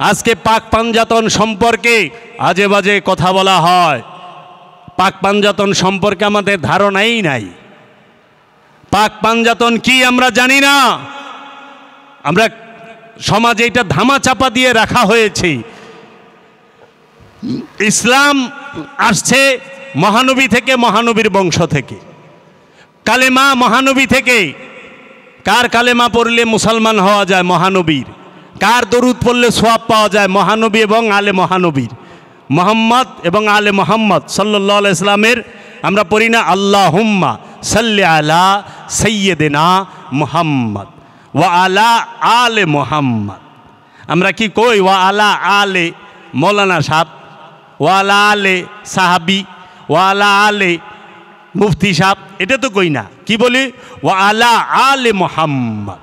আজকে পাক পাঞ্জাতন সম্পর্কে আজে বাজে কথা বলা হয়। পাক পাঞ্জাতন সম্পর্কে আমাদের ধারণাই নাই। পাক পাঞ্জাতন কি আমরা জানি না। আমরা সমাজে এটা ধামাচাপা দিয়ে রাখা হয়েছে। ইসলাম আসছে মহানবী থেকে, মহানবীর বংশ থেকে। কালেমা মহানবী থেকে। কার কালেমা পড়লে মুসলমান হওয়া যায়? মহানবীর। কার দরুদ পড়লে সওয়াব পাওয়া যায়? মহানবী এবং আলে মহানবীর। মোহাম্মদ এবং আলে মোহাম্মদ সাল্লাল্লাহু আলাইহি সাল্লামের আমরা পড়ি না আল্লাহুম্মা সাল্লি আলা সাইয়্যিদিনা মুহাম্মদ ওয়া আলা আলে মুহাম্মদ। আমরা কি কই ওয়া আলা আলে মৌলানা সাহেব, ওয়া আলা আলে সাহাবি, ওয়া আলা আলে মুফতি সাহেব, এটা তো কই না। কি বলি? ওয়া আলা আলে মুহাম্মদ।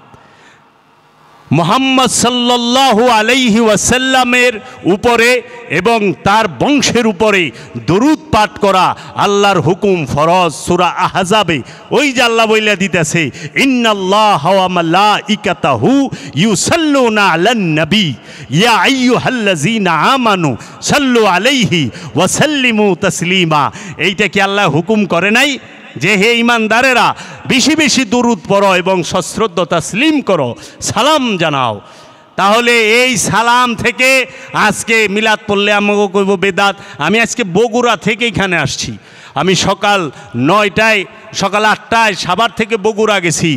মুহাম্মদ সাল্লাল্লাহু আলাইহি ওয়াসাল্লামের উপরে এবং তার বংশের উপরে দরুদ পাঠ করা আল্লাহর হুকুম, ফরজ। সূরা আহজাবে ওই যে আল্লাহ বইলা দিতেছে, ইন্নাল্লাহা ওয়া মালাইকাতাহু ইউসাল্লুনা আলান নবী ইয়া আইয়ুহাল্লাযীনা আমানু সাল্লু আলাইহি ওয়া সাল্লিমু তাসলিমা। এইটা কি আল্লাহ হুকুম করে নাই যে হে ঈমানদারেরা বেশি বেশি দরুদ পড়ো এবং সশ্রদ্ধ তাসলিম করো, সালাম জানাও? তাহলে এই সালাম থেকে আজকে মিলাদ পড়লে আমাকে কইব বেদাত। আমি আজকে বগুড়া থেকে এখানে আসছি। আমি সকাল 9টায়, সকাল 8টায় সাভার থেকে বগুড়া গেছি।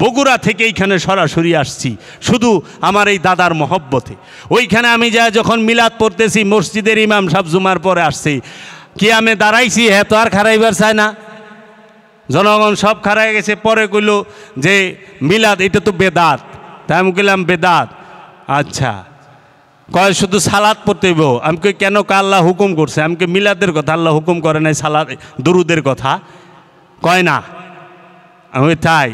বগুড়া থেকে এইখানে সরাসরি আসছি শুধু আমার এই দাদার মহব্বতে। ওইখানে আমি যা যখন মিলাদ পড়তেছি, মসজিদের ইমাম সাহেব জুমার পরে আসছি, কি আমি দাঁড়াইছি, হ্যাঁ তো আর খারাইবার চায় না। জনগণ সব খারাই গেছে। পরে কইল যে মিলাদ এটা তো বেদাত। তাই আমি কইলাম বেদাত? আচ্ছা, কয় শুধু সালাত পড়তে হইব। আমি কই কেন? আল্লাহ হুকুম করছে। আমি কই মিলাদের কথা আল্লাহ হুকুম করে নাই, সালাত দরুদের কথা কয় না। আমি তাই,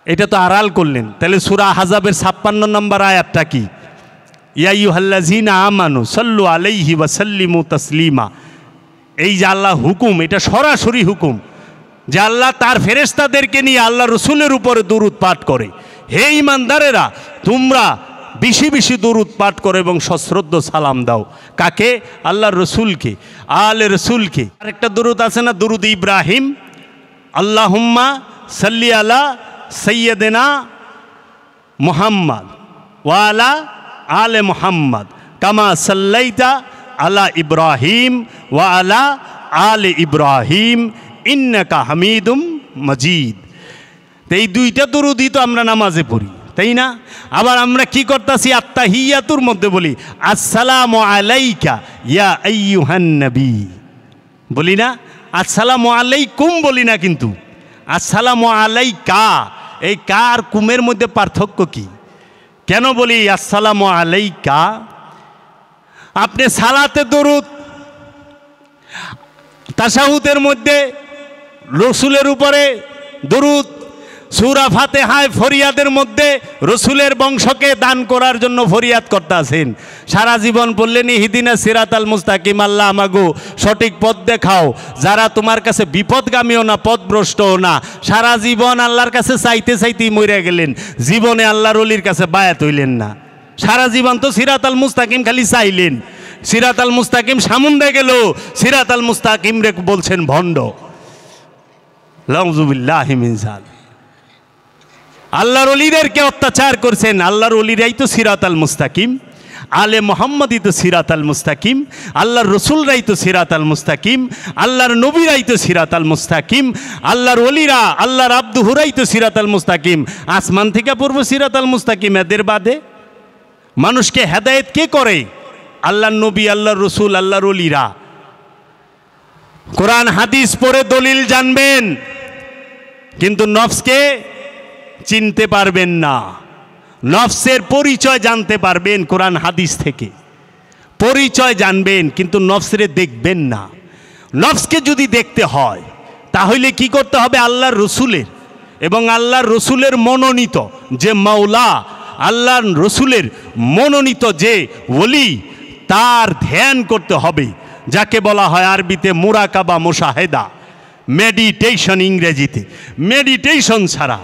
এটা তো আড়াল করলেন। তাহলে সূরা আহজাবের 56 নম্বর আয়াতটা কি? ইয়া আইয়ুহাল্লাযীনা আমানু সাল্লু আলাইহি ওয়া সাল্লিমু তাসলিমা। এই যে আল্লাহ হুকুম, এটা সরাসরি হুকুম যে আল্লাহ তার ফেরেশতাদেরকে নিয়ে আল্লাহ রসুলের উপরে দরুদ পাঠ করে। হে ঈমানদারেরা, তোমরা বেশি বেশি দরুদ পাঠ করো এবং সশ্রদ্ধ সালাম দাও। কাকে? আল্লাহর রসুলকে, আলে রসুলকে। আরেকটা দরুদ আছে না, দরুদ ইব্রাহিম, আল্লাহুম্মা সাল্লি আলা সাইয়্যিদিনা মুহাম্মদ ওয়া আলা আলে মুহাম্মদ কামা সাল্লাইতা আলা ইব্রাহিম ওয়া আলা আলে ইব্রাহিম ইন্নাকা হামিদুম মাজিদ। এই দুইটা দরুদই তো আমরা নামাজে পড়ি, তাই না? আবার আমরা কি করতেছি? আত্তাহিয়াতুর মধ্যে বলি আসসালামু আলাইকা ইয়া আইয়ুহান নবী, বলি না? আসসালামু আলাইকুম বলি না, কিন্তু আসসালামু আলাইকা। এই কা আর কুমের মধ্যে পার্থক্য কি? কেন বলি আসসালামু আলাইকা? আপনি সালাতে দরুদ, তাশাহুদের মধ্যে রসুলের উপরে দরুদ, সূরা ফাতিহায় ফরিয়াদের মধ্যে রসুলের বংশকে দান করার জন্য ফরিয়াদ করতে আছেন। সারা জীবন বললেন ইহদিনা সিরাতাল মুস্তাকিম, আল্লাহ আমাগো সঠিক পথ দেখাও। যারা তোমার কাছে বিপদগামীও না, পথভ্রষ্টও না। সারা জীবন আল্লাহর কাছে চাইতে চাইতেই মরে গেলেন, জীবনে আল্লাহর ওলির কাছে বায়াত হইলেন না। সারা জীবন তো সিরাতাল মুস্তাকিম খালি চাইলেন। সিরাতাল মুস্তাকিম সামুন্দে গেল, সিরাতাল মুস্তাকিম রে বলছেন ভণ্ড। লাউযুবিল্লাহি মিন যালিক। আল্লাহর ওলিদেরকে অত্যাচার করছেন। আল্লাহর ওলিরাই তো সিরাতাল মুস্তাকিম, আলে মোহাম্মদই তো সিরাতাল মুস্তাকিম, আল্লাহর রসুলরাই তো সিরাতাল মুস্তাকিম, আল্লাহর নবীরাই তো সিরাতাল মুস্তাকিম, আল্লাহর ওলিরা, আল্লাহর আব্দুহুরাই তো সিরাতাল মুস্তাকিম। আসমান থেকে পূর্ব সিরাতাল মুস্তাকিম, এদের বাদে মানুষকে হেদায়েত কে করে? আল্লাহর নবী, আল্লাহর রসুল, আল্লাহর ওলিরা। কোরআন হাদিস পড়ে দলিল জানবেন, কিন্তু নফসকে চিনতে পারবেন না। নফসের পরিচয় জানতে পারবেন কোরআন হাদিস থেকে, পরিচয় জানবেন, কিন্তু নফসরে দেখবেন না। নফসকে যদি দেখতে হয় তাহলে কি করতে হবে? আল্লাহর রসুলের এবং আল্লাহর রসুলের মনোনীত যে মাওলা, আল্লাহর রসুলের মনোনীত যে ওলি, তার ধ্যান করতে হবে, যাকে বলা হয় আরবিতে মুরাকাবা, মুশাহেদা, মেডিটেশন ইংরেজিতে। মেডিটেশন ছাড়া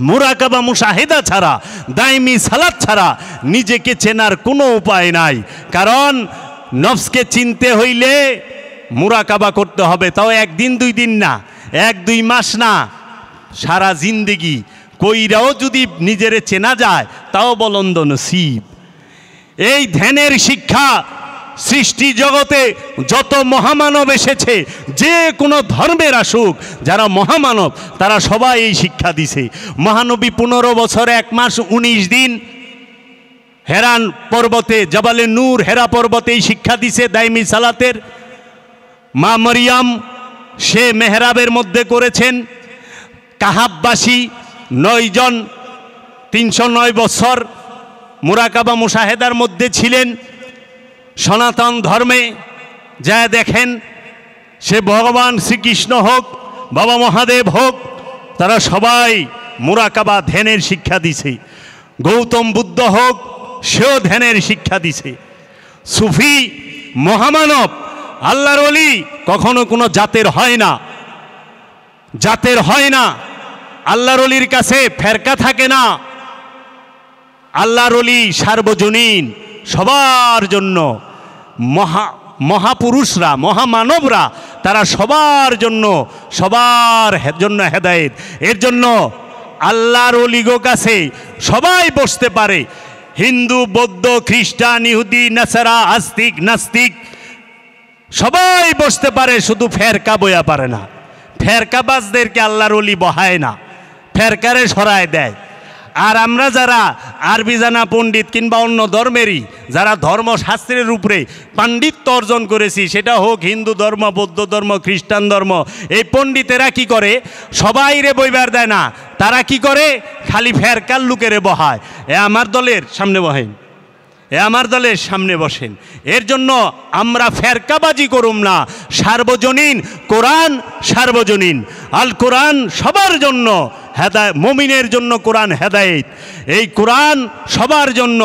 মুরাকাবা মুশাহিদা ছাড়া, দাইমি সালাত ছাড়া নিজেকে চেনার কোনো উপায় নাই। কারণ নফসকে চিনতে হইলে মুরাকাবা করতে হবে, তাও একদিন দুই দিন না, 1-2 মাস না, সারা জিন্দেগি কইরাও যদি নিজেরে চেনা যায় তাও বলন্দ নসিব। এই ধ্যানের শিক্ষা সৃষ্টি জগতে যত মহামানব এসেছে, যে কোনো ধর্মের আসুক, যারা মহামানব তারা সবাই এই শিক্ষা দিছে। মহানবী 15 বছর 1 মাস 19 দিন হেরান পর্বতে, জবালে নূর হেরা পর্বতে এই শিক্ষা দিছে দাইমি সালাতের। মা মরিয়াম সে মেহরাবের মধ্যে করেছেন। কাহাববাসী 9 জন 309 বছর মুরাকাবা মুশাহেদার মধ্যে ছিলেন। সনাতন ধর্মে যা দেখেন, সে ভগবান শ্রীকৃষ্ণ হোক, বাবা মহাদেব হোক, তারা সবাই মুরাকাবা ধ্যানের শিক্ষা দিছে। গৌতম বুদ্ধ হোক, সেও ধ্যানের শিক্ষা দিছে। সুফি মহামানব আল্লাহর ওলি কখনো কোনো জাতের হয় না, জাতের হয় না। আল্লাহর ওলির কাছে ফেরকা থাকে না। আল্লাহর ওলি সার্বজনীন, সবার জন্য। মহাপুরুষরা, মহামানবরা তারা সবার জন্য হেদায়েত। এর জন্য আল্লাহর ওলিগো কাছে সবাই বসতে পারে। হিন্দু, বৌদ্ধ, খ্রিস্টান, ইহুদি, নাসারা, আস্তিক, নাস্তিক সবাই বসতে পারে, শুধু ফেরকা বয়া পারে না। ফেরকাবাজদেরকে আল্লাহর ওলি বহায় না, ফেরকারে সরায় দেয়। আর আমরা যারা আরবি জানা পণ্ডিত কিংবা অন্য ধর্মেরই যারা ধর্মশাস্ত্রের উপরে পাণ্ডিত্য অর্জন করেছি, সেটা হোক হিন্দু ধর্ম, বৌদ্ধ ধর্ম, খ্রিস্টান ধর্ম, এই পণ্ডিতেরা কি করে, সবাই রে বইবার দেয় না। তারা কি করে, খালি ফেরকার লোকেরে বহায়। আমার দলের সামনে বহেন, আমার দলের সামনে বসেন। এর জন্য আমরা ফেরকাবাজি করুম না। সার্বজনীন কোরআন, সার্বজনীন আল কোরআন সবার জন্য হেদায়েত, মুমিনের জন্য কোরআন হেদায়েত। এই কোরআন সবার জন্য,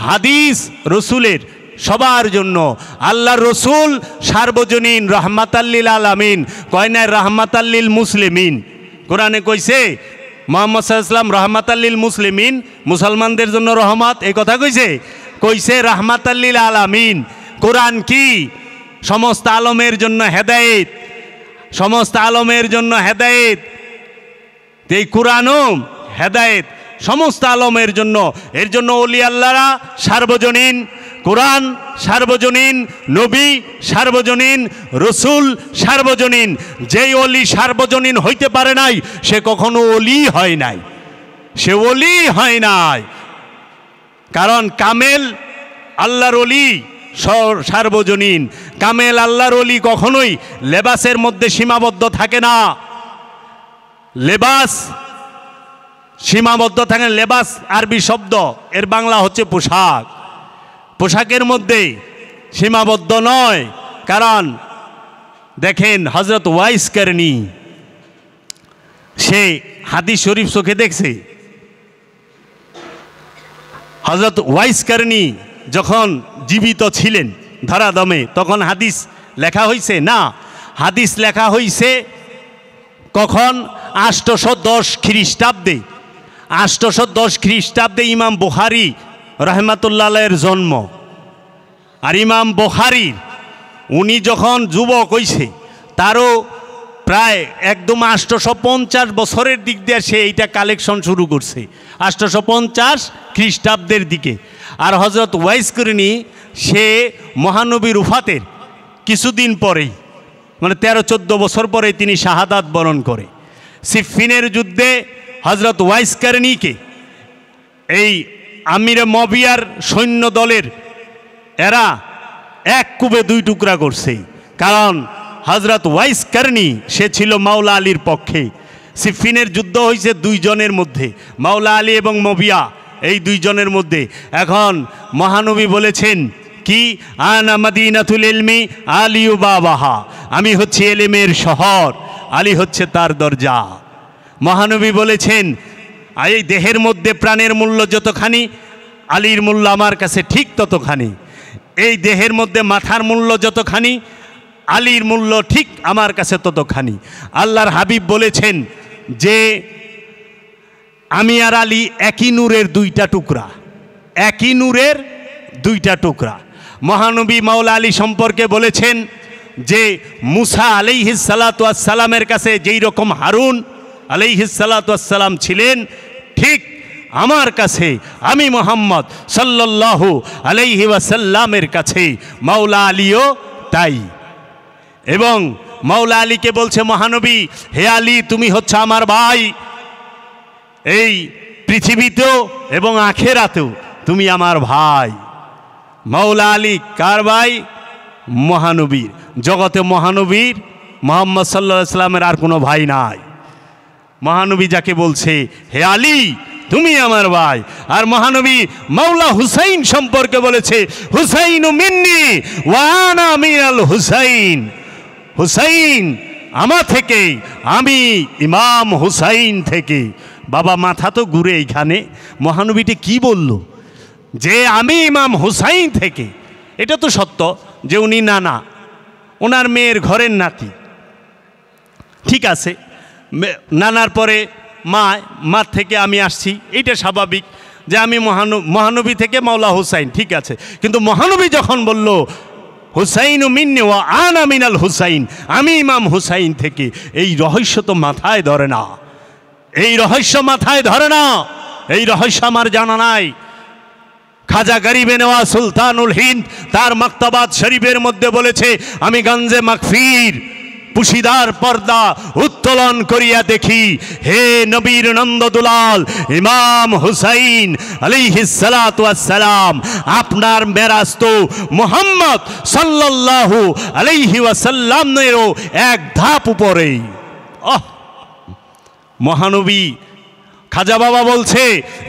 হাদিস রসুলের সবার জন্য। আল্লাহর রসুল সার্বজনীন রহমাতাল্লিল আলামিন, কয় না রহমাতাল্লিল মুসলিমিন। কোরআনে কইছে মুহাম্মদ সাল্লাল্লাহু আলাইহি ওয়াসাল্লাম রহমাতাল্লিল মুসলিমিন, মুসলমানদের জন্য রহমত, এই কথা কইছে। কইছে রহমাতাল্লিল আলামিন। কোরআন কি? সমস্ত আলমের জন্য হেদায়েত, সমস্ত আলমের জন্য হেদায়েত। এই কোরআনও হেদায়েত সমস্ত আলমের জন্য। এর জন্য ওলি আল্লাহরা সার্বজনীন, কোরআন সার্বজনীন, নবী সার্বজনীন, রসুল সার্বজনীন। যেই ওলি সার্বজনীন হইতে পারে নাই, সে কখনো ওলি হয় নাই, সে ওলি হয় নাই। কারণ কামেল আল্লাহর ওলি সার্বজনীন। কামেল আল্লাহর ওলি কখনোই লেবাসের মধ্যে সীমাবদ্ধ থাকে না। লেবাস সীমাবদ্ধ থাকে। লেবাস আরবি শব্দ, এর বাংলা হচ্ছে পোশাক। পোশাকের মধ্যে সীমাবদ্ধ নয়। কারণ দেখেন হযরত ওয়াইস কারনী, সে হাদিস শরীফ চোখে দেখছে। হযরত ওয়াইস কারনী যখন জীবিত ছিলেন ধরাদমে, তখন হাদিস লেখা হয়েছে না। হাদিস লেখা হয়েছে কখন? 810 খ্রিস্টাব্দে। 810 খ্রিস্টাব্দে ইমাম বুখারী রহমাতুল্লাহ আলাইহির জন্ম। আর ইমাম বুখারী উনি যখন যুবক হইছে, তারও প্রায় একদম 850 বছরের দিক দিয়ে সে এইটা কালেকশন শুরু করছে, 850 খ্রিস্টাব্দের দিকে। আর হযরত ওয়াইস কারনী সে মহানবীর উফাতের কিছুদিন পরেই, মানে 13-14 বছর পরে তিনি শাহাদাত বরণ করে। সিফফিনের যুদ্ধে হযরত ওয়াইস কারনীকে এই আমিরে মবিয়ার সৈন্য দলের এরা এক কুবে 2 টুকরা করছে। কারণ হযরত ওয়াইস কারনী সে ছিল মাওলা আলীর পক্ষে। সিফফিনের যুদ্ধ হয়েছে 2 জনের মধ্যে, মাওলা আলী এবং মবিয়া, এই 2 জনের মধ্যে। এখন মহানবী বলেছেন কি? আনা মাদিনাতুল ইলমি আলিউ বাবাহা, আমি হচ্ছে এলেমের শহর, আলী হচ্ছে তার দরজা। মহানবী বলেছেন এই দেহের মধ্যে প্রাণের মূল্য যতখানি, আলীর মূল্য আমার কাছে ঠিক ততখানি। এই দেহের মধ্যে মাথার মূল্য যতখানি, আলীর মূল্য ঠিক আমার কাছে ততখানি। আল্লাহর হাবিব বলেছেন যে আমি আর আলী একই নূরের দুইটা টুকরা, একই নূরের দুইটা টুকরা। মহানবী মাওলা আলী সম্পর্কে বলেছেন যে মুসা আলাইহিস সালাতু ওয়াস সালামের কাছে যেই রকম হারুন আলাইহিস সালাতু ওয়াস সালাম ছিলেন, ঠিক আমার কাছে আমি মুহাম্মদ সাল্লাল্লাহু আলাইহি ওয়াসাল্লামের কাছে মাওলা আলীও তাই। এবং মাওলা আলীকে বলছে মহানবী, হে আলী তুমি হচ্ছে আমার ভাই, এই পৃথিবীতেও এবং আখেরাতেও তুমি আমার ভাই। মাওলা আলী কার ভাই? মহানবীর। জগতে মহানবীর মুহাম্মদ সাল্লাল্লাহু আলাইহি ওয়াসাল্লামের আর কোনো ভাই নাই। মহানবী যাকে বলছে হে আলী তুমি আমার ভাই। আর মহানবী মাওলা হুসাইন সম্পর্কে বলেছে হুসাইনু মিন্নি ওয়া আনা মিনাল হুসাইন, হুসাইন আমার থেকে, আমি ইমাম হুসাইন থেকে। বাবা মাথা তো ঘুরে এইখানে, মহানবীটি কি বলল যে আমি ইমাম হুসাইন থেকে। এটা তো সত্য যে উনি নানা, ওনার মেয়ের ঘরের নাতি, ঠিক আছে। নানার পরে মার থেকে আমি আসছি, এইটা স্বাভাবিক যে আমি মহানবী থেকে মাওলা হুসাইন, ঠিক আছে। কিন্তু মহানবী যখন বলল হুসাইনু মিন্নি ওয়া আনা মিনাল হুসাইন, আমি ইমাম হুসাইন থেকে, এই রহস্য তো মাথায় ধরে না, এই রহস্য মাথায় ধরে না, এই রহস্য আমার জানা নাই। খাজা গরিবে নওয়াজ সুলতানুল হিন্দ তার মাকতাবাত শরীফের মধ্যে বলেছে আমি গঞ্জে মাগফির পুশিদার পর্দা উত্তোলন করিয়া দেখি, হে নবীর নন্দদুলাল ইমাম হুসাইন আলাইহিস সালাতু ওয়াস সালাম, আপনার মেরাজ তো মুহাম্মদ সাল্লাল্লাহু আলাইহি ওয়াসাল্লামেরও এক ধাপ উপরেই। মহানবী খাজা বাবা বলছে,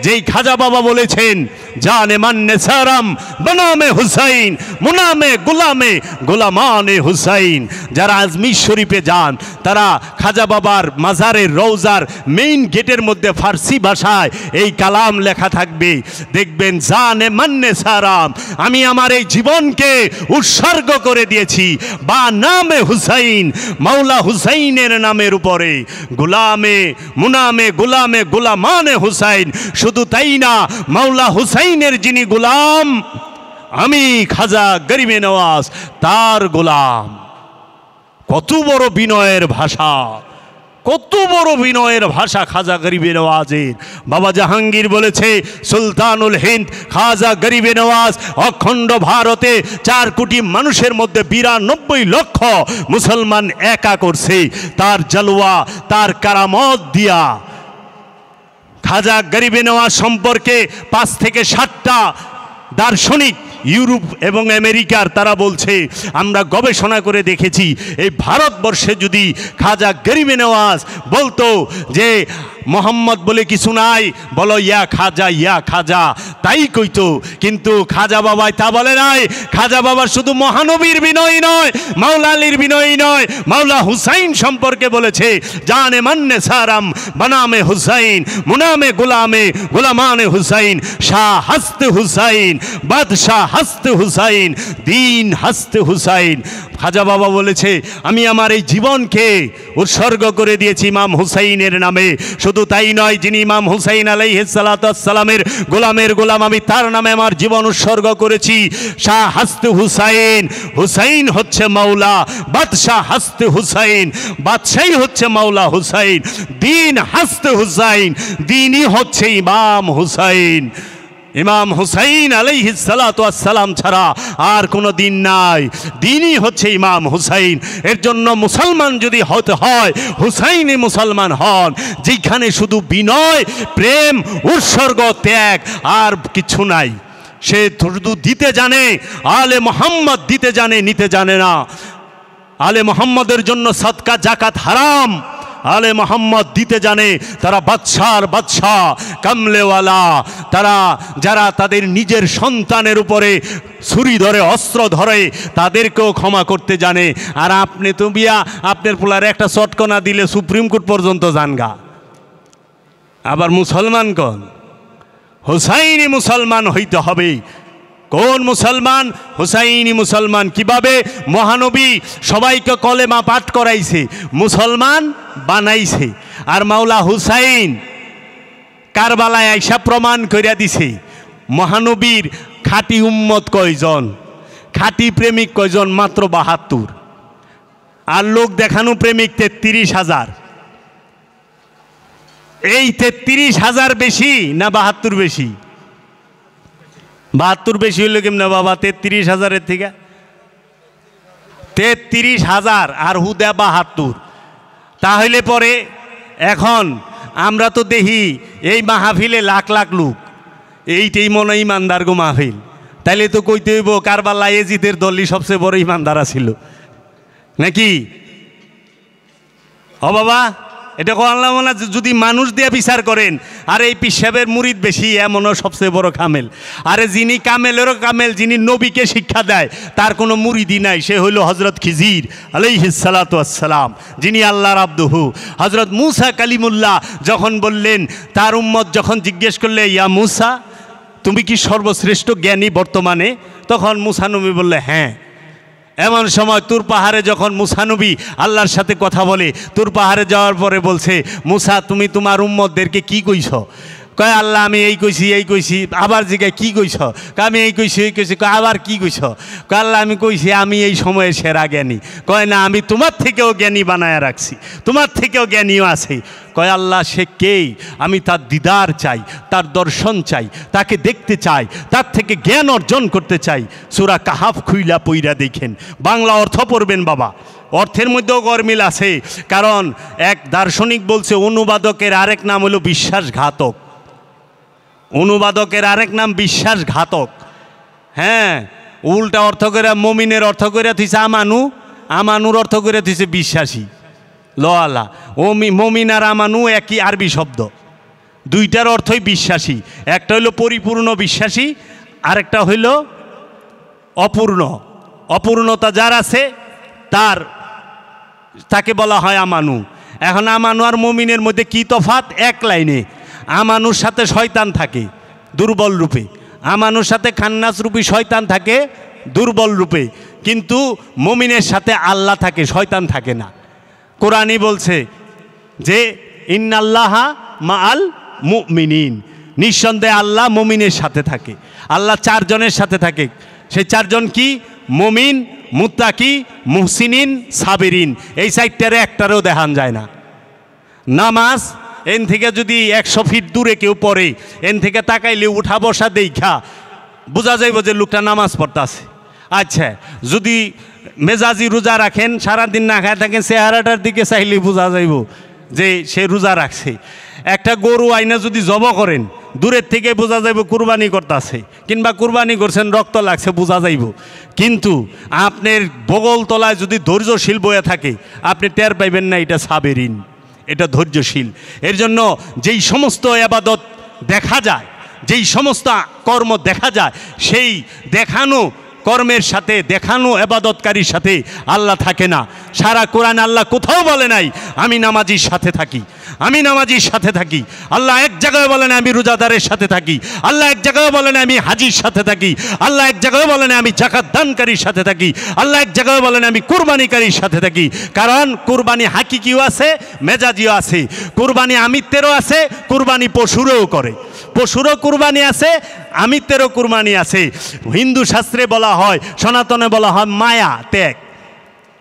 যেই খাজা বাবা বলেছেন জানে মান্নে সারাম বনামে হুসাইন মুনামে গোলামে গোলামানে হুসাইন। যারা আজমির শরীফে যান তারা খাজা বাবার মাজারের রওজার মেইন গেটের মধ্যে ফার্সি ভাষায় এই কালাম লেখা থাকবে, দেখবেন জানে মান্নে সারাম, আমি আমার এই জীবনকে উৎসর্গ করে দিয়েছি বা নামে হুসাইন, মাওলা হুসাইনের নামের উপরে, গোলামে মুনামে গোলামে গোলামানে হুসাইন। শুধু তাই না, মাওলা হুসাইনের যিনি গোলাম, আমি খাজা গরিবে নওয়াজ তার গোলাম। কত বড় বিনয়ের ভাষা, কত বড় বিনয়ের ভাষা খাজা গরিবে নওয়াজের। বাবা জাহাঙ্গীর বলেছে সুলতানুল হিন্দ খাজা গরিবে নওয়াজ অখণ্ড ভারতে 4 কোটি মানুষের মধ্যে 92 লক্ষ মুসলমান একা করছে তার জলওয়া, তার কারামত দিয়া। খাজা গরিবে নওয়াজ সম্পর্কে 5 থেকে 7টা দার্শনিক ইউরোপ এবং আমেরিকার তারা বলছে, আমরা গবেষণা করে দেখেছি এই ভারতবর্ষে যদি খাজা গরিবে নওয়াজ বলতো যে মোহাম্মদ বলে কিছু নাই, বলো ইয়া খাজা, তাই কইতো। কিন্তু খাজা বাবাই তা বলে নাই। খাজা বাবা শুধু মহানবীর বিনয় নয়, মাওলা আলীর বিনয় নয়, মাওলা হুসাইন সম্পর্কে বলেছে জানে মান্নে সারাম বনামে হুসাইন মুনামে গোলামে গোলামানে হুসাইন, শাহ হস্তে হুসাইন বাদশাহ হস্তে হুসাইন দিন হস্তে হুসাইন। খাজা বাবা বলেছে আমি আমার এই জীবনকে উৎসর্গ করে দিয়েছি ইমাম হুসাইনের নামে। শুধু তাই নয়, যিনি ইমাম হুসাইন আলাইহিস সালাতু ওয়াস সালামের গোলামের গোলাম, আমি তার নামে আমার জীবন উৎসর্গ করেছি। শাহ হস্তে হুসাইন, হুসাইন হচ্ছে মাওলা, বাদশাহ হস্তে হুসাইন, বাদশাহী হচ্ছে মাওলা হুসাইন, দিন হস্তে হুসাইন, দিনই হচ্ছে ইমাম হুসাইন। ইমাম হুসাইন আলাইহিস সালাতু ওয়াস সালাম ছাড়া আর কোনো দিন নাই, দিনই হচ্ছে ইমাম হুসাইন। এর জন্য মুসলমান যদি হতে হয় হুসাইনি মুসলমান হন, যেখানে শুধু বিনয় প্রেম উৎসর্গ ত্যাগ আর কিছু নাই। সে শুধু দিতে জানে, আলে মোহাম্মদ দিতে জানে, নিতে জানে না। আলে মোহাম্মদের জন্য সদকা জাকাত হারাম, আলে মোহাম্মদ দিতে জানে, তারা বাদশাহ কামলেওয়ালা, তারা যারা তাদের নিজের সন্তানের উপরে ছুরি ধরে অস্ত্র ধরে তাদেরকেও ক্ষমা করতে জানে। আর আপনি তো বিয়া আপনার পোলার একটা চটকনা দিলে সুপ্রিম কোর্ট পর্যন্ত যানগা। আবার মুসলমান কোন? হুসাইনি মুসলমান হইতে হবে। কোন মুসলমান? হুসাইনি মুসলমান। কিভাবে? মহানবী সবাইকে কলেমা পাঠ করাইছে, মুসলমান বানাইছে। আর মাওলা হুসাইন কারবালায় আইসা প্রমাণ কইরা দিছে মহানবীর খাঁটি উম্মত কয়জন, খাঁটি প্রেমিক কয়জন, মাত্র ৭২। আর লোক দেখানো প্রেমিক ৩৩,০০০। এই ৩৩,০০০ বেশি না ৭২ বেশি? ৭২ বেশি হইল কেমন বাবা? ৩৩,০০০-এর থেকে ৩৩,০০০ আর হুদা ৭২। তাহলে পরে এখন আমরা তো দেখি এই মাহফিলে লাখ লাখ লোক, এইটাই মনে ইমানদার গো মাহফিল। তাইলে তো কইতে হইব কারবালা এজিদের দলই সবচেয়ে বড় ইমানদার ছিল নাকি? ও বাবা, এটা আল্লাহ না যদি মানুষ দিয়ে বিচার করেন, আর এই পিসাবের মুরিদ বেশি, এমনও সবচেয়ে বড় কামেল। আরে যিনি কামেলেরও কামেল, যিনি নবীকে শিক্ষা দেয়, তার কোনো মুরিদই নাই, সে হইল হজরত খিজির আলাইহিস সালাতু ওয়াস সালাম, যিনি আল্লাহর আব্দুহু। হজরত মুসা কালিমুল্লাহ যখন বললেন, তার উম্মত যখন জিজ্ঞেস করলে, ইয়া মুসা, তুমি কি সর্বশ্রেষ্ঠ জ্ঞানী বর্তমানে? তখন মুসা নবী বললে, হ্যাঁ। এমন সময় তুর পাহাড়ে যখন মুসা নবী আল্লাহর সাথে কথা বলে, তুর পাহাড়ে যাওয়ার পরে বলছে, মুসা তুমি তোমার উম্মতদেরকে কি কইছ? কয়, আল্লাহ আমি এই কইছি এই কইছি। আবার জিজ্ঞাসা কি কইছ? আমি এই কইছি এই কইছি। কয়, আবার কি কইছ? কয়, আল্লাহ আমি কইছি আমি এই সময়ে সেরা জ্ঞানী। কয়, না, আমি তোমার থেকেও জ্ঞানী বানায় রাখছি, তোমার থেকেও জ্ঞানীও আছে। কয়, আল্লাহ সে কেই? আমি তার দিদার চাই, তার দর্শন চাই, তাকে দেখতে চাই, তার থেকে জ্ঞান অর্জন করতে চাই। সূরা কাহাফ খুইলা পইরা দেখেন, বাংলা অর্থ পড়বেন বাবা, অর্থের মধ্যেও গরমিল আছে। কারণ এক দার্শনিক বলছে, অনুবাদকের আরেক নাম হলো বিশ্বাসঘাতক। অনুবাদকের আরেক নাম বিশ্বাসঘাতক। হ্যাঁ, উল্টা অর্থ করে মমিনের অর্থ করে থিছে আমানু, আমানুর অর্থ করে থিছে বিশ্বাসী। লওয়ালা মমিন আর আমানু একই আরবি শব্দ, দুইটার অর্থই বিশ্বাসী। একটা হইল পরিপূর্ণ বিশ্বাসী, আরেকটা হইল অপূর্ণ। অপূর্ণতা যার আছে তাকে বলা হয় আমানু। এখন আমানু আর মমিনের মধ্যে কি তফাৎ? এক লাইনে। আমানুর সাথে শয়তান থাকে দুর্বল রূপে, আমানুর সাথে খান্নাস রূপী শয়তান থাকে দুর্বল রূপে, কিন্তু মমিনের সাথে আল্লাহ থাকে, শয়তান থাকে না। কোরআনই বলছে যে ইন্নাল্লাহা মাআল মুমিনিন, নিঃসন্দেহে আল্লাহ মমিনের সাথে থাকে। আল্লাহ চারজনের সাথে থাকে। সেই চারজন কি? মমিন, মুত্তাকি, মুহসিনিন, সাবিরিন। এই চারটারে একটারেও দেখান যায় না। নামাজ এন থেকে যদি 100 ফিট দূরে কেউ পড়ে, এন থেকে তাকাইলে উঠা বসা দেখা বোঝা যাইব যে লোকটা নামাজ পড়তেছে। আচ্ছা, যদি মেজাজি রোজা রাখেন, সারাদিন না খায় থাকেন, চেহারাটার দিকে চাইলে বোঝা যাইব যে সে রোজা রাখছে। একটা গরু আইনা যদি জব করেন, দূরের থেকে বোঝা যাইব কুরবানি করতেছে, কিংবা কুরবানি করছেন রক্ত লাগছে, বোঝা যাইব। কিন্তু আপনার বগল তলায় যদি ধৈর্যশীল বয়ে থাকে, আপনি টের পাইবেন না এটা সাবেরিন, এটা ধৈর্যশীল। এর জন্য যেই সমস্ত ইবাদত দেখা যায়, যেই সমস্ত কর্ম দেখা যায়, সেই দেখানো কর্মের সাথে, দেখানো ইবাদতকারীর সাথে আল্লাহ থাকে না। সারা কোরআন আল্লাহ কোথাও বলে নাই আমি নামাজির সাথে থাকি, আমি নামাজির সাথে থাকি। আল্লাহ এক জায়গায় বলে না আমি রোজাদারের সাথে থাকি, আল্লাহ এক জায়গায় বলে না আমি হাজির সাথে থাকি, আল্লাহ এক জায়গায় বলে না আমি যাকাত দানকারীর সাথে থাকি, আল্লাহ এক জায়গায় বলে না আমি কুরবানিকারীর সাথে থাকি। কারণ কুরবানি হাকিকিও আছে, মেজাজিও আছে, কুরবানি আমিত্বেরও আছে, কুরবানি পশুরও করে, পশুরও কুরবানি আছে, আমিত্বেরও কুরবানি আছে। হিন্দু শাস্ত্রে বলা হয়, সনাতনে বলা হয় মায়া ত্যাগ।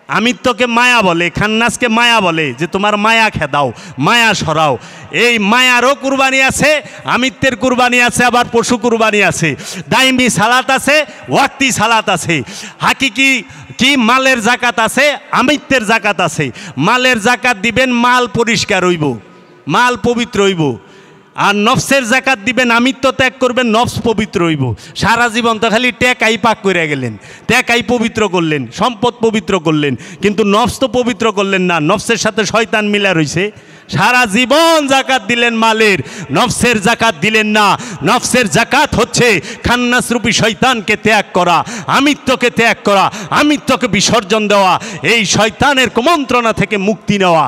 আমিত্বকে মায়া বলে, খান্নাসকে মায়া বলে, যে তোমার মায়া খেদাও, মায়া সরাও। এই মায়ারও কুরবানি আছে, আমিত্বের কুরবানি আছে, আবার পশু কুরবানি আছে। দাইমি সালাত আছে, ওয়াক্তি সালাত আছে। হাকিকি কি মালের জাকাত আছে, আমিত্বের জাকাত আছে। মালের জাকাত দিবেন, মাল পরিষ্কার হইব, মাল পবিত্র হইব। আর নফসের জাকাত দিবেন, আমিত্ব ত্যাগ করবেন, নফস পবিত্র হইব। সারা জীবন তো খালি টেকাই পাক করে গেলেন, টেকাই পবিত্র করলেন, সম্পদ পবিত্র করলেন, কিন্তু নফস তো পবিত্র করলেন না, নফসের সাথে শয়তান মিলা রইছে। সারা জীবন জাকাত দিলেন মালের, নফসের জাকাত দিলেন না। নফসের জাকাত হচ্ছে খান্নাস রূপী শয়তানকে ত্যাগ করা, আমিত্বকে ত্যাগ করা, আমিত্বকে বিসর্জন দেওয়া, এই শয়তানের কুমন্ত্রণা থেকে মুক্তি নেওয়া।